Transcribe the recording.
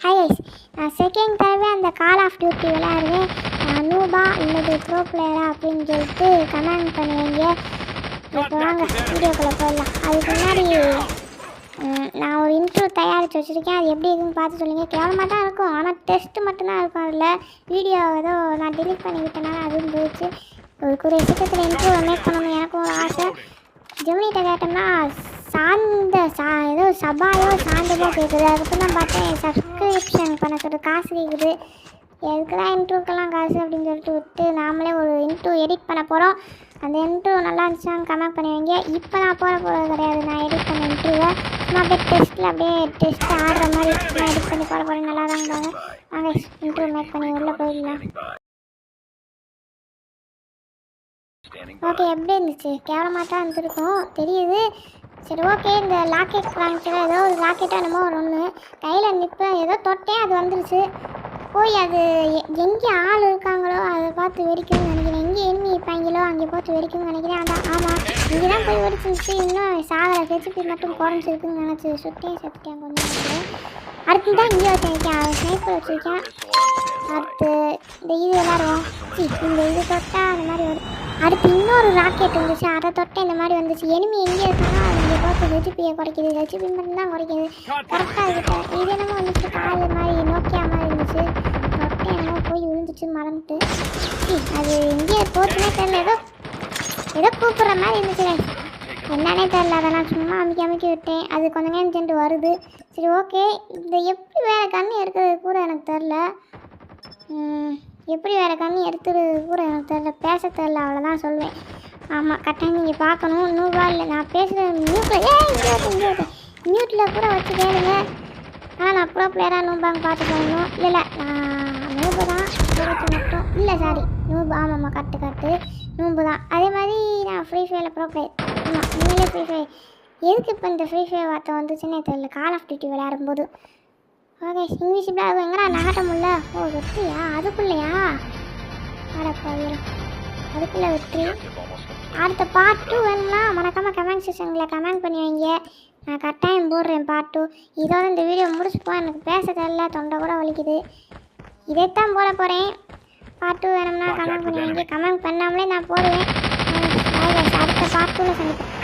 Highs நான் second தடவை அந்த கால் ஆஃப் டியூட்டி விளையாடுவேன். நான் நூபா இல்லது ப்ரோ பிளேயரா அப்படின்னு சொல்லிட்டு கமெண்ட் பண்ணுவீங்க. இப்போ வாங்க வீடியோக்குள்ளே போயிடலாம். அதுக்கு முன்னாடி நான் ஒரு இன்ட்ரோ தயாரித்து வச்சுருக்கேன். அது எப்படி இருக்குன்னு பார்த்து சொல்லுங்கள். கேவலமாக தான் இருக்கும், ஆனால் டெஸ்ட்டு மட்டும்தான் இருக்கும். அதில் வீடியோ ஏதோ நான் டெலிட் பண்ணிக்கிட்டனால அதுவும் போயிடுச்சு. ஒரு கூடிய சீக்கிரத்தில் இன்ட்ரோ மேக் பண்ணணும் எனக்கும் ஒரு ஆசை. ஜெமினிகிட்ட கேட்டோம்னா ஏதோ சபாயோ சாந்தமோ கேட்குது. அதுக்கப்புறம் தான் பார்த்தேன் சப்ஸ்கிரிப்ஷன் பண்ண சொல்லிட்டு காசு கேட்குது. எதுக்கு தான் இன்ட்ரோக்கெல்லாம் காசு அப்படின்னு சொல்லிட்டு விட்டு நாமளே ஒரு இன்ட்ரோ எடிட் பண்ண போகிறோம். அந்த இன்ட்ரோ நல்லா இருந்துச்சான்னு கமெண்ட் பண்ணுவீங்க. இப்போ நான் போகிறது கிடையாது, நான் எடிட் பண்ண இன்ட்ரோவை சும்மா அப்படியே டெஸ்ட்டில் அப்படியே டெஸ்ட் ஆடுற மாதிரி நான் எடிட் பண்ணி போட போகிறேன். நல்லா தான் பாருங்க. நாங்கள் இன்ட்ரோ மேக் பண்ணி உள்ளே போயிடலாம். ஓகே, எப்படி இருந்துச்சு? கேவலமாக தான் இருந்துருக்கும் தெரியுது. சரி ஓகே, இந்த லாக்கெட் வாங்கிக்கிற ஏதோ ஒரு லாக்கெட்டாக என்னமோ ஒரு ஒன்று கையில் நிற்பேன். ஏதோ தொட்டேன், அது வந்துருச்சு. போய் அது எங்கே ஆள் இருக்காங்களோ அதை பார்த்து வெடிக்கும்னு நினைக்கிறேன். எங்கே எண்ணி இருப்பாங்களோ அங்கே பார்த்து வெடிக்கும்னு நினைக்கிறேன். அதான் ஆமாம், இங்கே தான் போய் வெடிச்சிருச்சு. இன்னும் சாகலை, ஹெச்பி மட்டும் குறைஞ்சிருக்குன்னு நினச்சி செத்துட்டேன் கொஞ்சம். அடுத்து தான் இங்கே வச்சுருக்கேன், ஸ்னைப்பர் வச்சுருக்கேன். அடுத்து இந்த இது விளாடுவோம். இந்த இது தொட்டால் அந்த மாதிரி வரும். அடுத்து இன்னொரு ராக்கெட் வந்துச்சு, அதை தொட்டேன் இந்த மாதிரி வந்துச்சு. எனிமி எங்கே இருக்காங்கன்னா இங்கே பார்த்து ஹெச்பியை குறைக்கிது. ஹெச்பி மட்டும்தான் குறைக்கிது. கரெக்டாக இருக்கேன். இது என்னமோ வந்துச்சு, கால் மாதிரி நோக்கியா மாதிரி இருந்துச்சு. தொட்டேன் என்னமோ போய் விழுந்துச்சு, மறந்துட்டு. அது எங்கே போச்சுன்னே தெரியல. ஏதோ கூப்பிட்ற மாதிரி இருந்துச்சு, என்னன்னே தெரில. அதை நான் சும்மா அமைக்கி விட்டேன். அது கொஞ்சம் நேரம் சென்று வருது. சரி ஓகே, இந்த எப்படி வேறு கண்ணு எடுக்கிறது கூட எனக்கு தெரில. எப்படி வேறு கண்ணி எடுத்துறது கூட எனக்கு தெரில, பேச தெரில, அவ்வளோதான் சொல்லுவேன். ஆமாம், கரெக்டாக நீங்கள் பார்க்கணும். நூபா இல்லை நான் பேசுகிறேன் மியூட்டில் மியூட்டில் கூட வச்சு கேளுங்க. ஆனால் நான் ப்ரோ பிளேயராக நூபாங்க பார்த்து போகணும். இல்லை நான் நூபு தான் மட்டும் இல்லை, சாரி நூபு. ஆமாம்மா, கரெக்டு நூபு தான். அதே மாதிரி நான் ஃப்ரீ ஃபயரில் ப்ரோ பிளேயர். ஆமாம், உண்மையிலே ஃப்ரீ ஃபயர். எதுக்கு இப்போ இந்த ஃப்ரீ ஃபயர் வார்த்தை வந்துச்சுன்னே தெரியல. கால் ஆஃப் டியூட்டி விளையாடும்போது ஓகே இங்கிலீஷில் அது எங்கடா நகட்ட முடியல. ஓ வெற்றியா? அதுக்குள்ளையா? அதுக்குள்ளே வெற்றி. அடுத்த பார்ட் 2 வேணும்னா மறக்காமல் கமெண்ட் செக்ஷனில் கமெண்ட் பண்ணி வைங்க. நான் கட்டாயம் போடுறேன் பார்ட் 2. இதோட இந்த வீடியோ முடிச்சுப்போ. எனக்கு பேச தெரியல, தொண்டை கூட வலிக்குது. இதைத்தான் போட போகிறேன். பார்ட் 2 வேணும்னா கமெண்ட் பண்ணி வைங்க. கமெண்ட் பண்ணாமலே நான் போடுவேன். அடுத்த பார்ட் 2ல சந்திப்பேன்.